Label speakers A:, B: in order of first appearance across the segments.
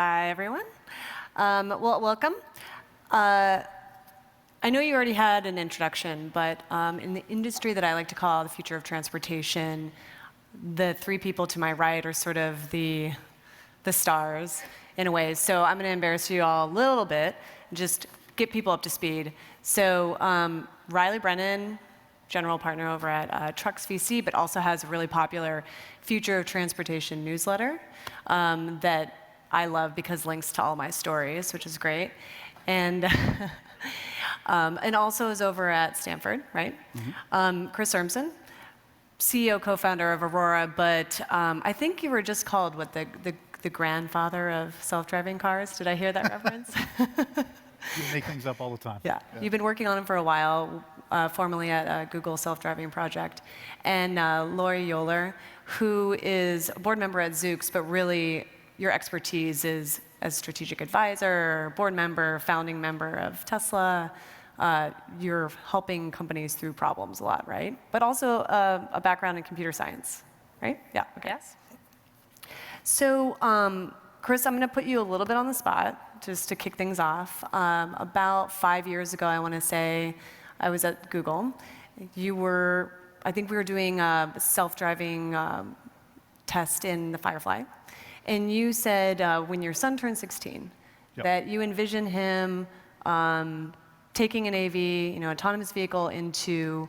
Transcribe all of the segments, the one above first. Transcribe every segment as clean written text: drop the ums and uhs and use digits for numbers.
A: Hi, everyone. Well, welcome. I know you already had an introduction, but in the industry that I like to call the future of transportation, the three people to my right are sort of the stars in a way. So I'm going to embarrass you all a little bit and just get people up to speed. So Reilly Brennan, general partner over at Trucks VC, but also has a really popular Future of Transportation newsletter that I love because links to all my stories, which is great. And and also is over at Stanford, right? Mm-hmm. Chris Urmson, CEO, co-founder of Aurora, but I think you were just called what the grandfather of self-driving cars. Did I hear that reference?
B: You make things up all the time.
A: Yeah. You've been working on them for a while, formerly at Google Self-Driving Project. And Laurie Yoler, who is a board member at Zoox, but really your expertise is as strategic advisor, board member, founding member of Tesla. You're helping companies through problems a lot, right? But also a background in computer science, right? Yeah, okay.
C: Yes.
A: So, Chris, I'm going to put you a little bit on the spot, just to kick things off. About 5 years ago, I want to say, I was at Google. I think we were doing a self-driving test in the Firefly. And you said when your son turned 16, yep, that you envision him taking an AV, autonomous vehicle into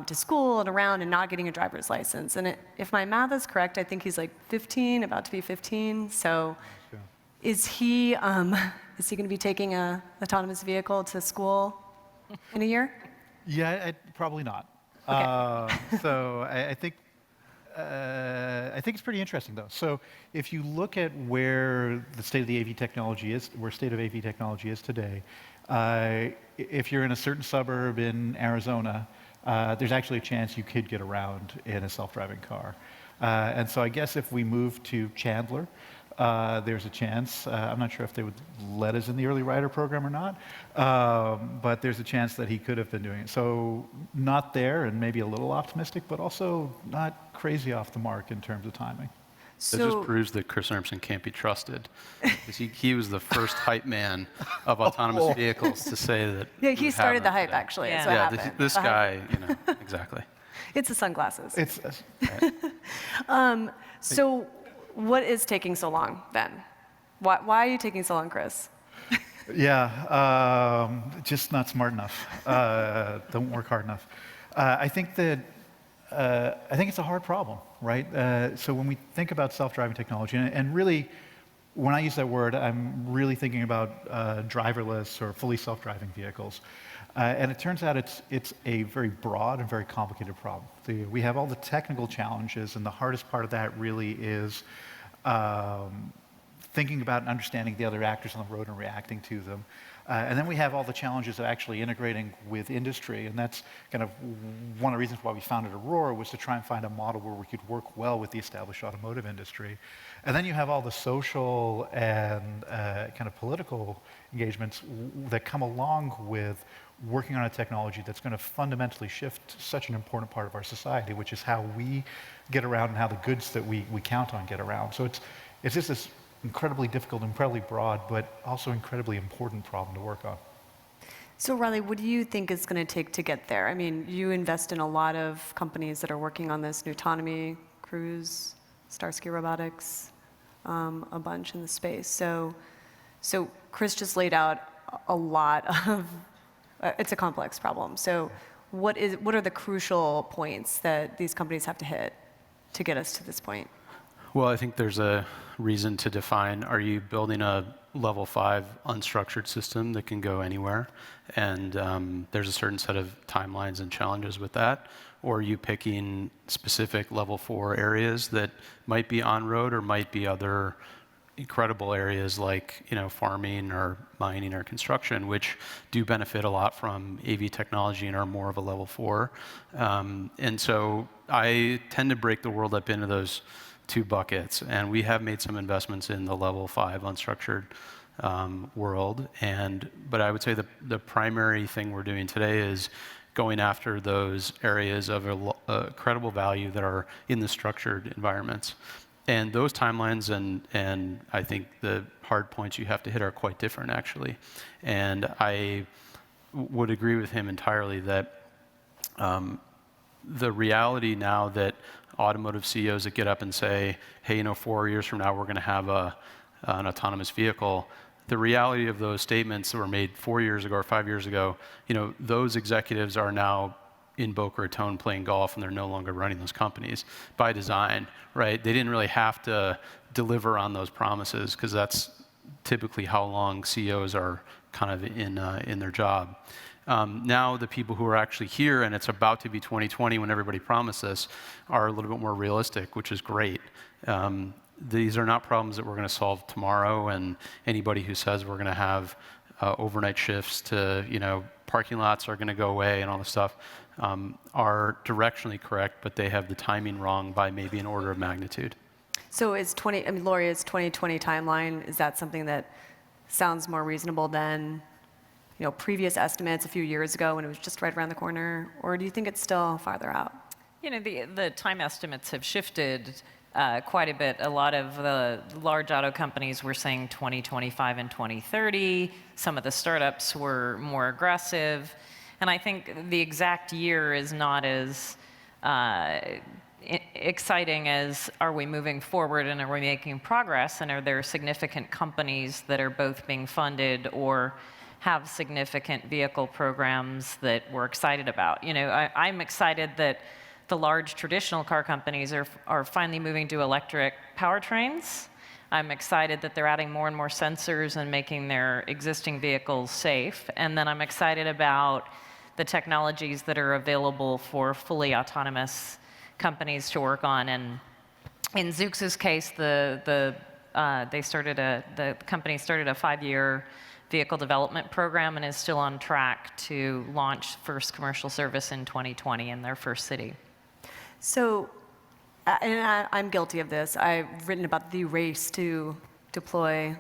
A: to school and around and not getting a driver's license. And if my math is correct, I think he's like 15, about to be 15. So yeah, is he going to be taking an autonomous vehicle to school in a year?
B: Yeah, probably not.
A: Okay.
B: So I think it's pretty interesting, though. So if you look at where the state of the AV technology is, where state of AV technology is today, if you're in a certain suburb in Arizona, there's actually a chance you could get around in a self-driving car. And so I guess if we move to Chandler, there's a chance. I'm not sure if they would let us in the early rider program or not, but there's a chance that he could have been doing it. So not there, and maybe a little optimistic, but also not crazy off the mark in terms of timing.
D: So, that just proves that Chris Urmson can't be trusted. Because he was the first hype man of autonomous vehicles to say that.
A: Yeah, he started the hype, actually.
C: Yeah,
A: that's what happened.
D: This guy, exactly.
A: It's the sunglasses.
B: Right.
A: So what is taking so long, then? Why are you taking so long, Chris?
B: Yeah, just not smart enough. Don't work hard enough. I think it's a hard problem, right? So when we think about self-driving technology, and really, when I use that word, I'm really thinking about driverless or fully self-driving vehicles. And it turns out it's a very broad and very complicated problem. We have all the technical challenges, and the hardest part of that really is thinking about and understanding the other actors on the road and reacting to them. And then we have all the challenges of actually integrating with industry, and that's kind of one of the reasons why we founded Aurora, was to try and find a model where we could work well with the established automotive industry. And then you have all the social and kind of political engagements that come along with working on a technology that's going to fundamentally shift such an important part of our society, which is how we get around and how the goods that we count on get around. So it's just this incredibly difficult, incredibly broad, but also incredibly important problem to work on.
A: So Reilly, what do you think it's going to take to get there? I mean, you invest in a lot of companies that are working on this, Autonomy, Cruise, Starsky Robotics, a bunch in the space. So Chris just laid out a lot of, it's a complex problem. So what are the crucial points that these companies have to hit to get us to this point?
D: Well, I think there's a reason to define, are you building a level 5 unstructured system that can go anywhere? And there's a certain set of timelines and challenges with that. Or are you picking specific level 4 areas that might be on-road or might be other incredible areas like farming or mining or construction, which do benefit a lot from AV technology and are more of a level 4. And so I tend to break the world up into those two buckets, and we have made some investments in the level 5 unstructured world. But I would say the primary thing we're doing today is going after those areas of credible value that are in the structured environments. And those timelines and I think the hard points you have to hit are quite different, actually. And I would agree with him entirely that the reality now that automotive CEOs that get up and say, hey, 4 years from now we're going to have an autonomous vehicle, the reality of those statements that were made 4 years ago or 5 years ago, those executives are now in Boca Raton playing golf, and they're no longer running those companies by design, right? They didn't really have to deliver on those promises because that's typically how long CEOs are kind of in their job. Now the people who are actually here, and it's about to be 2020 when everybody promised this, are a little bit more realistic, which is great. These are not problems that we're going to solve tomorrow, and anybody who says we're going to have overnight shifts to, parking lots are going to go away and all this stuff, are directionally correct, but they have the timing wrong by maybe an order of magnitude.
A: So Laurie, is 2020 timeline, is that something that sounds more reasonable than previous estimates a few years ago when it was just right around the corner? Or do you think it's still farther out?
C: The time estimates have shifted quite a bit. A lot of the large auto companies were saying 2025 and 2030. Some of the startups were more aggressive. And I think the exact year is not as exciting as are we moving forward and are we making progress, and are there significant companies that are both being funded or have significant vehicle programs that we're excited about. I'm excited that the large traditional car companies are finally moving to electric powertrains. I'm excited that they're adding more and more sensors and making their existing vehicles safe. And then I'm excited about the technologies that are available for fully autonomous companies to work on. And in Zoox's case, the company started a 5-year vehicle development program and is still on track to launch first commercial service in 2020 in their first city.
A: So, and I'm guilty of this. I've written about the race to deploy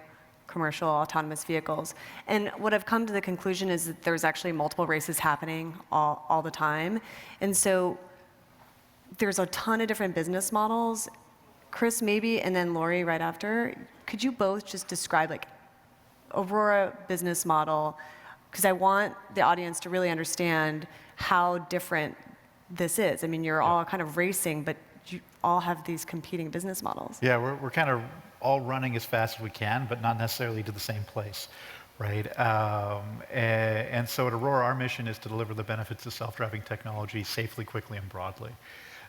A: commercial autonomous vehicles. And what I've come to the conclusion is that there's actually multiple races happening all the time. And so there's a ton of different business models. Chris, maybe, and then Laurie right after, could you both just describe Aurora business model, because I want the audience to really understand how different this is. I mean, you're all kind of racing, but you all have these competing business models.
B: Yeah, we're kind of all running as fast as we can, but not necessarily to the same place, right? And so at Aurora, our mission is to deliver the benefits of self-driving technology safely, quickly, and broadly.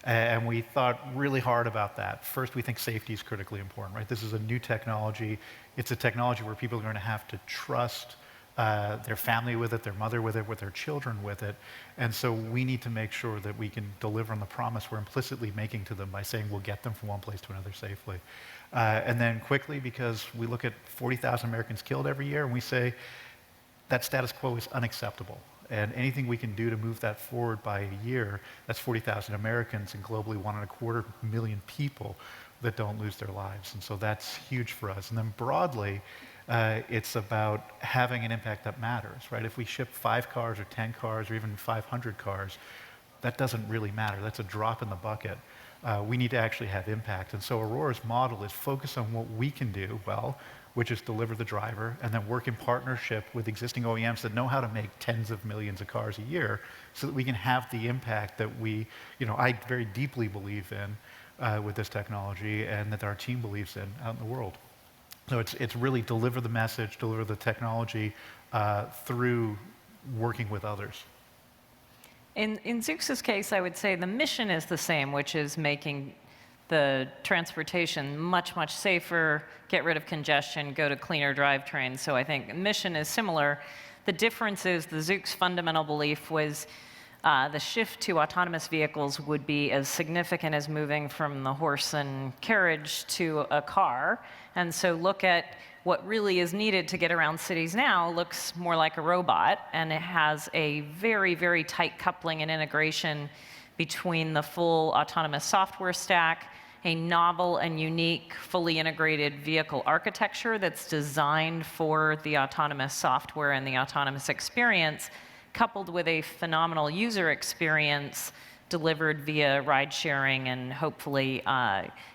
B: And we thought really hard about that. First, we think safety is critically important, right? This is a new technology. It's a technology where people are going to have to trust their family with it, their mother with it, with their children with it. And so we need to make sure that we can deliver on the promise we're implicitly making to them by saying we'll get them from one place to another safely. And then quickly, because we look at 40,000 Americans killed every year, and we say that status quo is unacceptable. And anything we can do to move that forward by a year, that's 40,000 Americans and globally 1.25 million people that don't lose their lives. And so that's huge for us. And then broadly, it's about having an impact that matters, right? If we ship 5 cars or 10 cars or even 500 cars, that doesn't really matter. That's a drop in the bucket. We need to actually have impact. And so Aurora's model is focus on what we can do well, which is deliver the driver, and then work in partnership with existing OEMs that know how to make tens of millions of cars a year so that we can have the impact that I very deeply believe in with this technology and that our team believes in out in the world. So it's really deliver the message, deliver the technology through working with others.
C: In Zoox's case, I would say the mission is the same, which is making the transportation much, much safer, get rid of congestion, go to cleaner drivetrains. So I think mission is similar. The difference is the Zoox fundamental belief was the shift to autonomous vehicles would be as significant as moving from the horse and carriage to a car. And so look at what really is needed to get around cities now looks more like a robot, and it has a very, very tight coupling and integration between the full autonomous software stack, a novel and unique fully integrated vehicle architecture that's designed for the autonomous software and the autonomous experience, coupled with a phenomenal user experience delivered via ride sharing and hopefully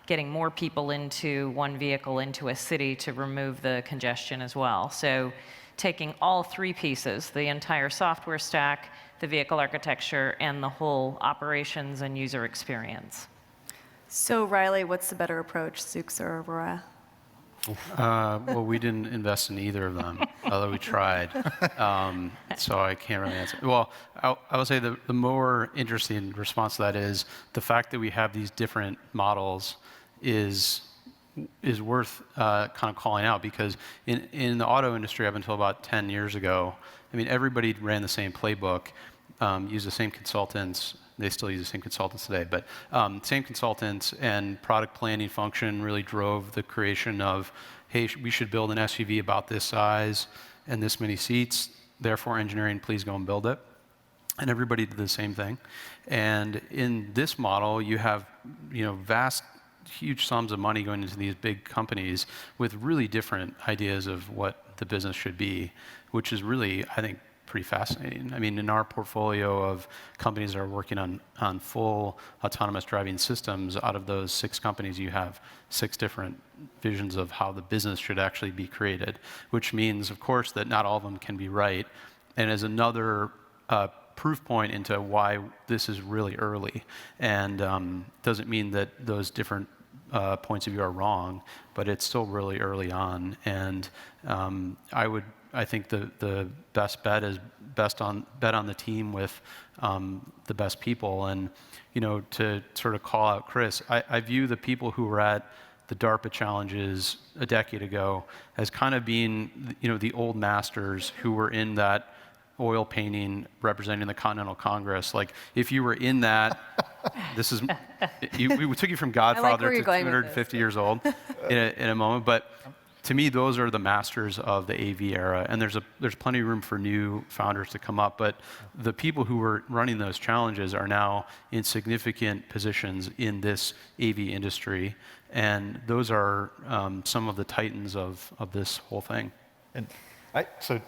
C: getting more people into one vehicle into a city to remove the congestion as well. So taking all three pieces, the entire software stack, the vehicle architecture, and the whole operations and user experience.
A: So Reilly, what's the better approach, Zoox or Aurora?
D: Well, we didn't invest in either of them, although we tried. So I can't really answer. Well, I would say the more interesting response to that is the fact that we have these different models is worth kind of calling out, because in the auto industry up until about 10 years ago, I mean, everybody ran the same playbook, used the same consultants. They still use the same consultants today, but same consultants, and product planning function really drove the creation of, hey, we should build an SUV about this size and this many seats, therefore engineering, please go and build it. And everybody did the same thing. And in this model, you have vast, huge sums of money going into these big companies with really different ideas of what the business should be, which is really, I think, pretty fascinating. I mean, in our portfolio of companies that are working on full autonomous driving systems, out of those 6 companies, you have 6 different visions of how the business should actually be created, which means, of course, that not all of them can be right, and is another proof point into why this is really early. And doesn't mean that those different points of view are wrong, but it's still really early on. And I think the best bet is bet on the team with the best people. And to sort of call out Chris, I view the people who were at the DARPA challenges a decade ago as kind of being the old masters who were in that oil painting representing the Continental Congress. Like, if you were in that, we took you from Godfather to 250 years old in a moment, but to me, those are the masters of the AV era, and there's plenty of room for new founders to come up. But the people who were running those challenges are now in significant positions in this AV industry, and those are some of the titans of this whole thing.
B: And so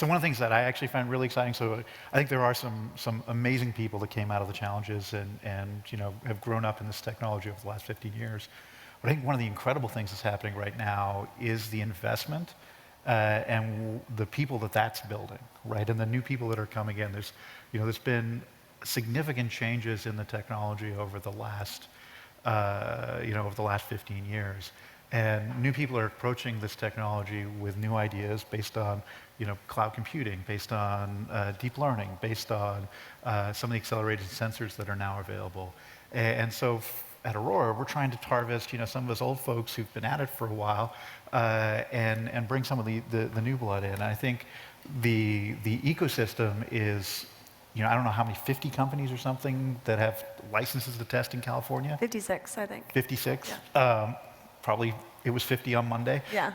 B: one of the things that I actually find really exciting, so I think there are some amazing people that came out of the challenges and have grown up in this technology over the last 15 years. But I think one of the incredible things that's happening right now is the investment and the people that's building, right? And the new people that are coming in. There's been significant changes in the technology over the last 15 years. And new people are approaching this technology with new ideas based on cloud computing, based on deep learning, based on some of the accelerated sensors that are now available. And so at Aurora, we're trying to harvest some of us old folks who've been at it for a while and bring some of the new blood in. And I think the ecosystem is, I don't know how many, 50 companies or something that have licenses to test in California?
A: 56, I think.
B: 56?
A: Yeah.
B: Probably it was 50 on Monday.
A: Yeah.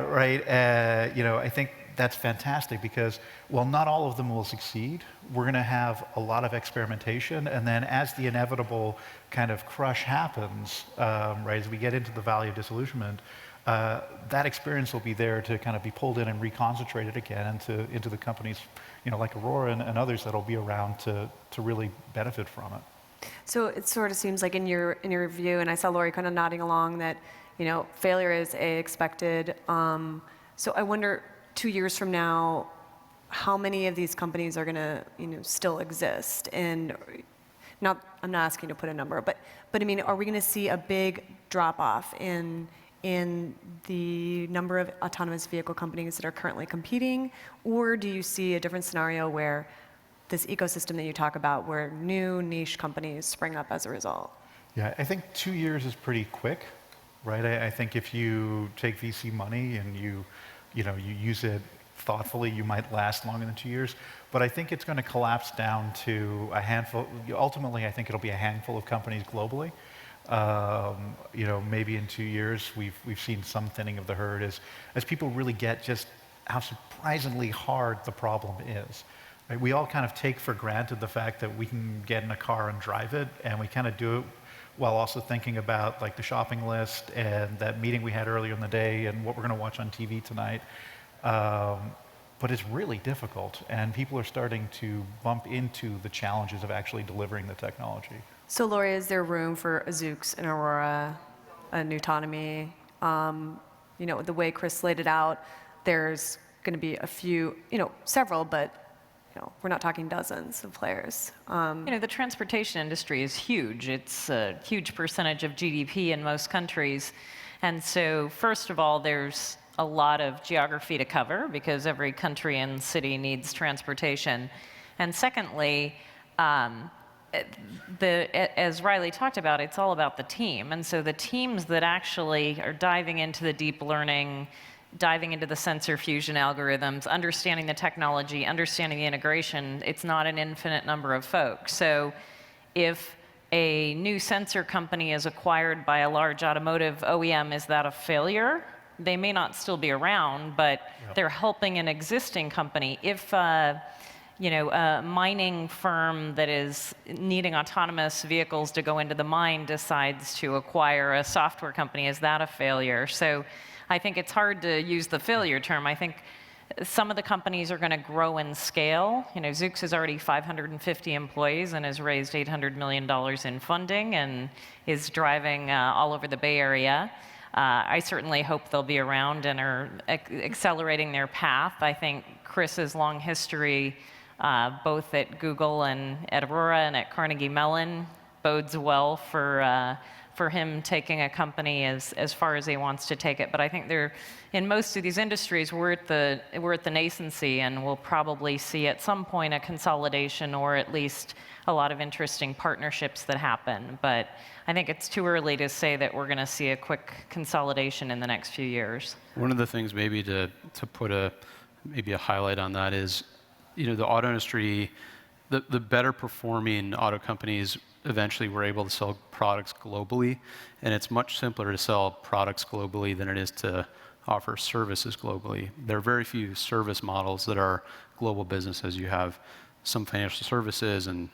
B: Right? I think that's fantastic because, while not all of them will succeed, we're going to have a lot of experimentation. And then as the inevitable kind of crush happens, right, as we get into the valley of disillusionment, that experience will be there to kind of be pulled in and reconcentrated again into the companies, like Aurora and others that'll be around to really benefit from it.
A: So it sort of seems like in your review, and I saw Laurie kind of nodding along, that failure is expected. So I wonder, 2 years from now, how many of these companies are going to still exist? And I'm not asking you to put a number, but I mean, are we going to see a big drop off in the number of autonomous vehicle companies that are currently competing, or do you see a different scenario where this ecosystem that you talk about, where new niche companies spring up as a result?
B: Yeah, I think 2 years is pretty quick, right? I think if you take VC money and you use it thoughtfully, you might last longer than 2 years. But I think it's going to collapse down to a handful. Ultimately, I think it'll be a handful of companies globally. Maybe in 2 years, we've seen some thinning of the herd as people really get just how surprisingly hard the problem is. Right? We all kind of take for granted the fact that we can get in a car and drive it, and we kind of do it while also thinking about like the shopping list and that meeting we had earlier in the day and what we're going to watch on TV tonight. but it's really difficult, and people are starting to bump into the challenges of actually delivering the technology.
A: So Laurie, is there room for a Zoox, an Aurora, a Nutonomy? The way Chris laid it out, there's going to be a few, several, but we're not talking dozens of players.
C: The transportation industry is huge. It's a huge percentage of GDP in most countries. And so, first of all, there's a lot of geography to cover because every country and city needs transportation. And secondly, as Reilly talked about, it's all about the team. And so the teams that actually are diving into the deep learning, diving into the sensor fusion algorithms, understanding the technology, understanding the integration, it's not an infinite number of folks. So if a new sensor company is acquired by a large automotive OEM, is that a failure? They may not still be around, but they're helping an existing company. If a mining firm that is needing autonomous vehicles to go into the mine decides to acquire a software company, is that a failure? So I think it's hard to use the failure term. I think some of the companies are going to grow and scale. Zoox is already 550 employees and has raised $800 million in funding and is driving all over the Bay Area. I certainly hope they'll be around and are accelerating their path. I think Chris's long history, both at Google and at Aurora and at Carnegie Mellon, bodes well for him taking a company as far as he wants to take it. But I think in most of these industries, we're at the nascency, and we'll probably see at some point a consolidation or at least a lot of interesting partnerships that happen. But I think it's too early to say that we're going to see a quick consolidation in the next few years.
D: One of the things maybe to put maybe a highlight on that is, the auto industry, the better performing auto companies eventually were able to sell products globally, and it's much simpler to sell products globally than it is to offer services globally. There are very few service models that are global businesses. You have some financial services, and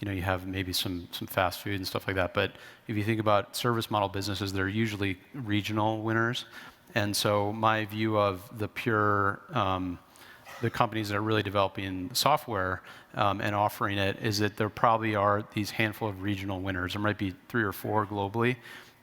D: you have maybe some fast food and stuff like that. But if you think about service model businesses, they're usually regional winners. And so my view of the companies that are really developing software and offering it is that there probably are these handful of regional winners. There might be 3 or 4 globally,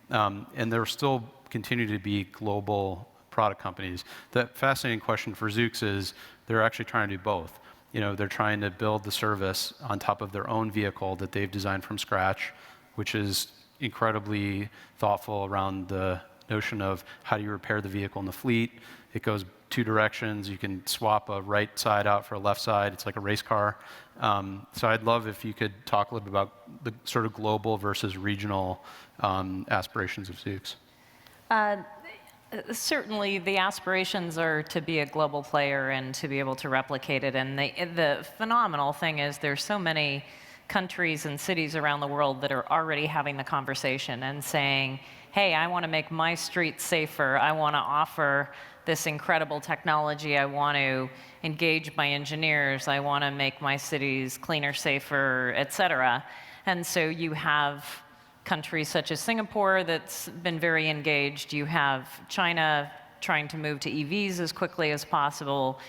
D: and there still continue to be global product companies. The fascinating question for Zoox is they're actually trying to do both. They're trying to build the service on top of their own vehicle that they've designed from scratch, which is incredibly thoughtful around the notion of how do you repair the vehicle in the fleet. It goes 2 directions. You can swap a right side out for a left side. It's like a race car. So I'd love if you could talk a little bit about the sort of global versus regional aspirations of Zoox.
C: Certainly, the aspirations are to be a global player and to be able to replicate it. And the phenomenal thing is there's so many countries and cities around the world that are already having the conversation and saying, hey, I want to make my streets safer. I want to offer this incredible technology. I want to engage my engineers. I want to make my cities cleaner, safer, et cetera. And so you have countries such as Singapore that's been very engaged. You have China trying to move to EVs as quickly as possible.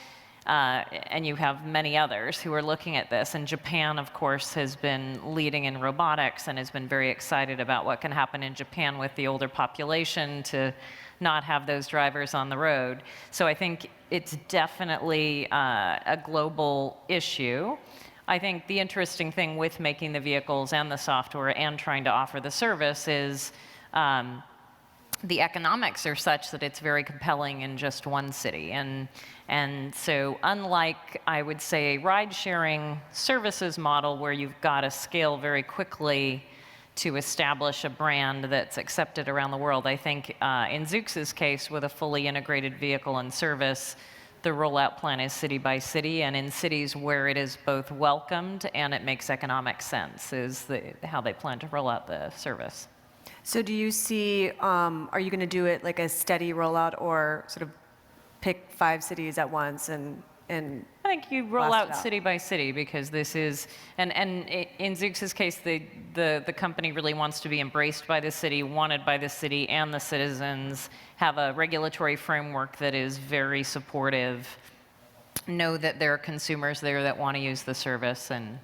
C: And you have many others who are looking at this. And Japan, of course, has been leading in robotics and has been very excited about what can happen in Japan with the older population to not have those drivers on the road. So I think it's definitely a global issue. I think the interesting thing with making the vehicles and the software and trying to offer the service is the economics are such that it's very compelling in just one city. And so unlike, I would say, a ride-sharing services model where you've got to scale very quickly to establish a brand that's accepted around the world, I think in Zoox's case, with a fully integrated vehicle and service, the rollout plan is city by city, and in cities where it is both welcomed and it makes economic sense is how they plan to roll out the service.
A: So do you see, are you going to do it like a steady rollout or sort of pick 5 cities at once and
C: I think you roll out city by city because this is, and in Zoox's case, the company really wants to be embraced by the city, wanted by the city, and the citizens have a regulatory framework that is very supportive know that there are consumers there that want to use the service, and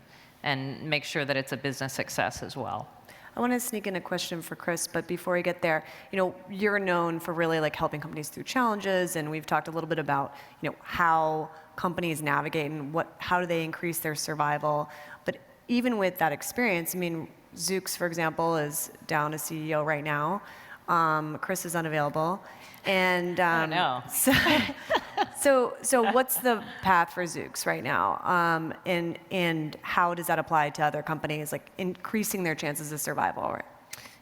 C: make sure that it's a business success as well.
A: I want to sneak in a question for Chris, but before we get there, you're known for really like helping companies through challenges, and we've talked a little bit about, how companies navigate and how do they increase their survival. But even with that experience, I mean, Zoox, for example, is down a CEO right now. Chris is unavailable, and
C: I know.
A: So what's the path for Zoox right now, and how does that apply to other companies, like increasing their chances of survival? Right?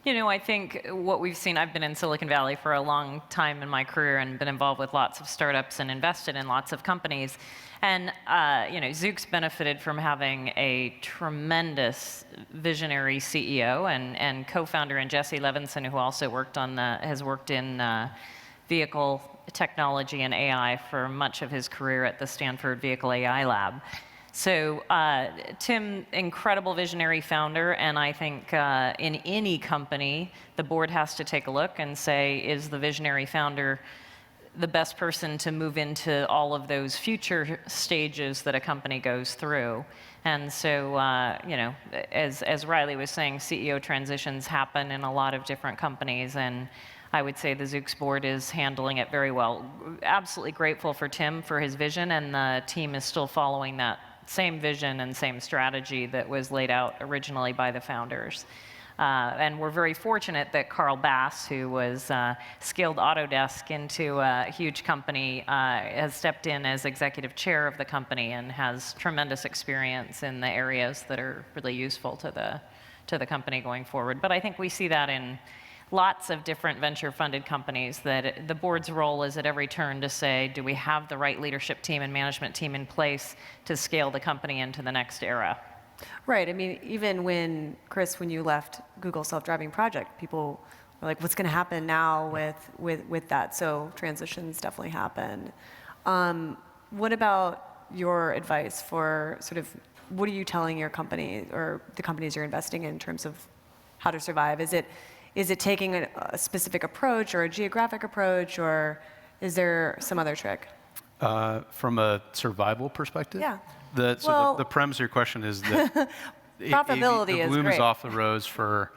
C: I think what we've seen, I've been in Silicon Valley for a long time in my career and been involved with lots of startups and invested in lots of companies. And Zoox benefited from having a tremendous visionary CEO and co-founder in Jesse Levinson, who also has worked in vehicle technology and AI for much of his career at the Stanford Vehicle AI Lab. So Tim, incredible visionary founder, and I think in any company, the board has to take a look and say, is the visionary founder the best person to move into all of those future stages that a company goes through? And so, as Reilly was saying, CEO transitions happen in a lot of different companies, and I would say the Zoox board is handling it very well. Absolutely grateful for Tim for his vision, and the team is still following that same vision and same strategy that was laid out originally by the founders. And we're very fortunate that Carl Bass, who was scaled Autodesk into a huge company, has stepped in as executive chair of the company and has tremendous experience in the areas that are really useful to the company going forward. But I think we see that in lots of different venture-funded companies, that the board's role is at every turn to say, do we have the right leadership team and management team in place to scale the company into the next era?
A: Right. I mean, even when, Chris, when you left Google Self-Driving Project, people were like, what's going to happen now with that? So transitions definitely happen. What about your advice for sort of, what are you telling your company or the companies you're investing in terms of how to survive? Is it taking a specific approach or a geographic approach, or is there some other trick?
D: From a survival perspective?
A: Yeah.
D: The premise of your question is that
A: profitability
D: the
A: is
D: bloom
A: great.
D: is off the rose for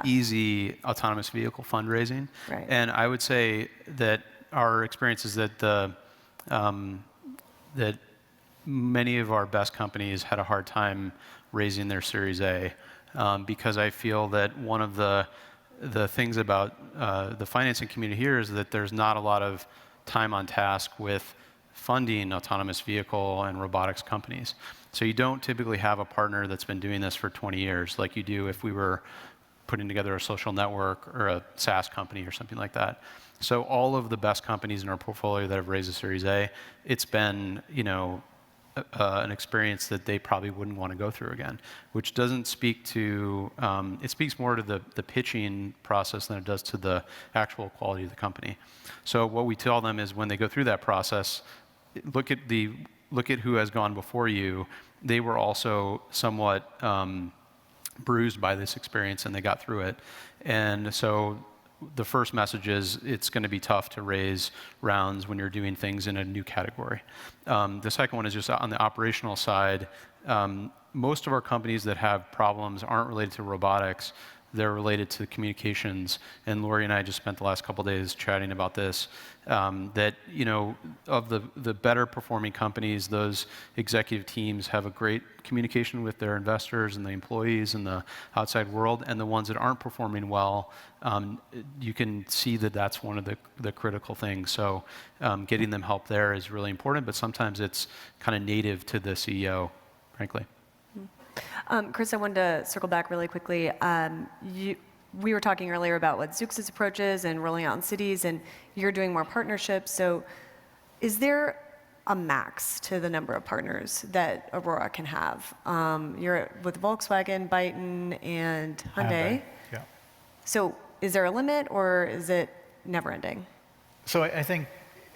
D: easy autonomous vehicle fundraising.
A: Right.
D: And I would say that our experience is that that many of our best companies had a hard time raising their Series A, because I feel that one of the things about the financing community here is that there's not a lot of time on task with funding autonomous vehicle and robotics companies. So you don't typically have a partner that's been doing this for 20 years like you do if we were putting together a social network or a SaaS company or something like that. So all of the best companies in our portfolio that have raised a Series A, it's been, an experience that they probably wouldn't want to go through again, which doesn't speak to, it speaks more to the pitching process than it does to the actual quality of the company. So what we tell them is when they go through that process, look at who has gone before you. They were also somewhat bruised by this experience, and they got through it. And so the first message is it's going to be tough to raise rounds when you're doing things in a new category. The second one is just on the operational side. Most of our companies that have problems aren't related to robotics. They're related to communications. And Laurie and I just spent the last couple of days chatting about this, that, of the better performing companies, those executive teams have a great communication with their investors and the employees and the outside world. And the ones that aren't performing well, you can see that that's one of the critical things. So getting them help there is really important, but sometimes it's kind of native to the CEO, frankly.
A: Chris, I wanted to circle back really quickly. We were talking earlier about what Zoox's approach is and rolling out in cities, and you're doing more partnerships. So is there a max to the number of partners that Aurora can have? You're with Volkswagen, Byton, and Hyundai.
B: Yeah.
A: So is there a limit, or is it never ending?
B: So I think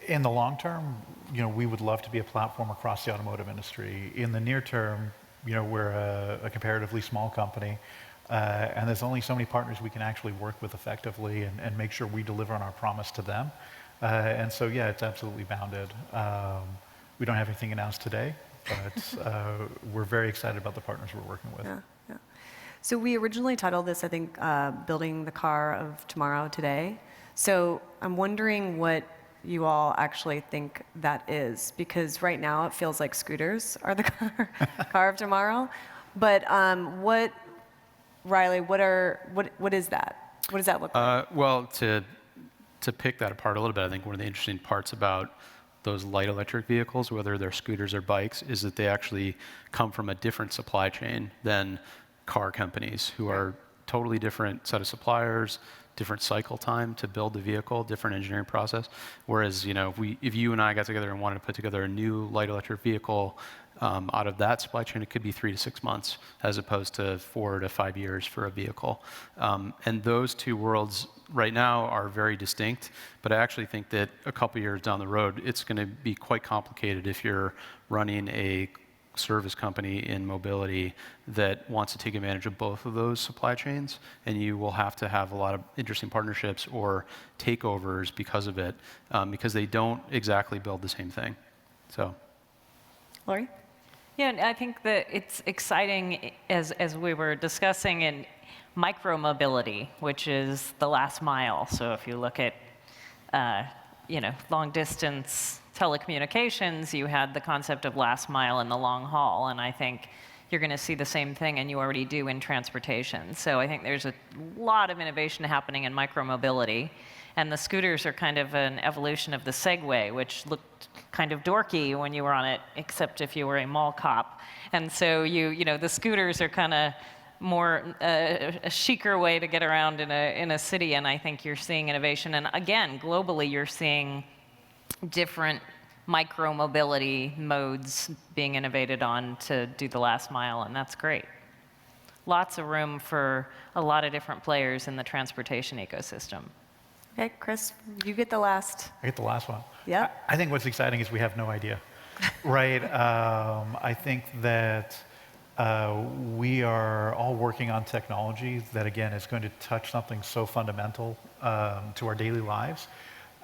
B: in the long term, we would love to be a platform across the automotive industry. In the near term, we're a comparatively small company, and there's only so many partners we can actually work with effectively and make sure we deliver on our promise to them. And so, yeah, it's absolutely bounded. We don't have anything announced today, but we're very excited about the partners we're working with.
A: Yeah, yeah. So we originally titled this, I think, Building the Car of Tomorrow Today. So I'm wondering what you all actually think that is, because right now it feels like scooters are the car of tomorrow. But Reilly, what is that? What does that look like?
D: Well, to pick that apart a little bit, I think one of the interesting parts about those light electric vehicles, whether they're scooters or bikes, is that they actually come from a different supply chain than car companies, who are totally different set of suppliers, different cycle time to build the vehicle, different engineering process. Whereas, if you and I got together and wanted to put together a new light electric vehicle out of that supply chain, it could be 3 to 6 months, as opposed to 4 to 5 years for a vehicle. And those two worlds right now are very distinct, but I actually think that a couple years down the road, it's going to be quite complicated if you're running a service company in mobility that wants to take advantage of both of those supply chains, and you will have to have a lot of interesting partnerships or takeovers because of it, because they don't exactly build the same thing. So,
A: Laurie?
C: Yeah, and I think that it's exciting, as we were discussing, in micromobility, which is the last mile. So if you look at long distance telecommunications, you had the concept of last mile and the long haul, and I think you're going to see the same thing, and you already do in transportation. So I think there's a lot of innovation happening in micromobility, and the scooters are kind of an evolution of the Segway, which looked kind of dorky when you were on it, except if you were a mall cop. And so the scooters are kind of more a chicer way to get around in a city, and I think you're seeing innovation. And again, globally, you're seeing different micro-mobility modes being innovated on to do the last mile, and that's great. Lots of room for a lot of different players in the transportation ecosystem.
A: Okay, Chris, you get the last.
B: I get the last one.
A: Yeah.
B: I think what's exciting is we have no idea, right? I think that we are all working on technology that, again, is going to touch something so fundamental to our daily lives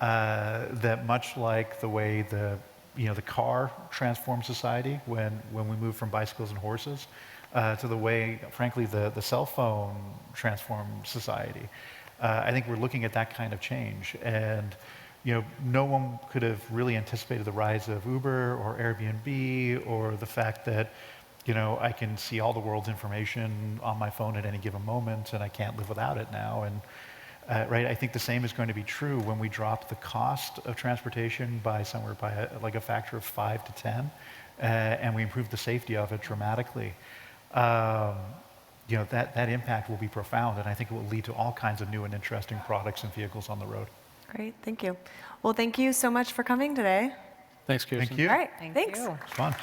B: that, much like the way the car transformed society when we moved from bicycles and horses, to the way, frankly, the cell phone transformed society. I think we're looking at that kind of change, and no one could have really anticipated the rise of Uber or Airbnb, or the fact that I can see all the world's information on my phone at any given moment, and I can't live without it now. And right, I think the same is going to be true when we drop the cost of transportation by somewhere by a factor of 5 to 10, and we improve the safety of it dramatically. That impact will be profound, and I think it will lead to all kinds of new and interesting products and vehicles on the road.
A: Great, thank you. Well, thank you so much for coming today.
D: thanks, Kirsten.
B: Thank you.
A: All right,
C: Thank
A: thanks.
C: you.
B: It's fun.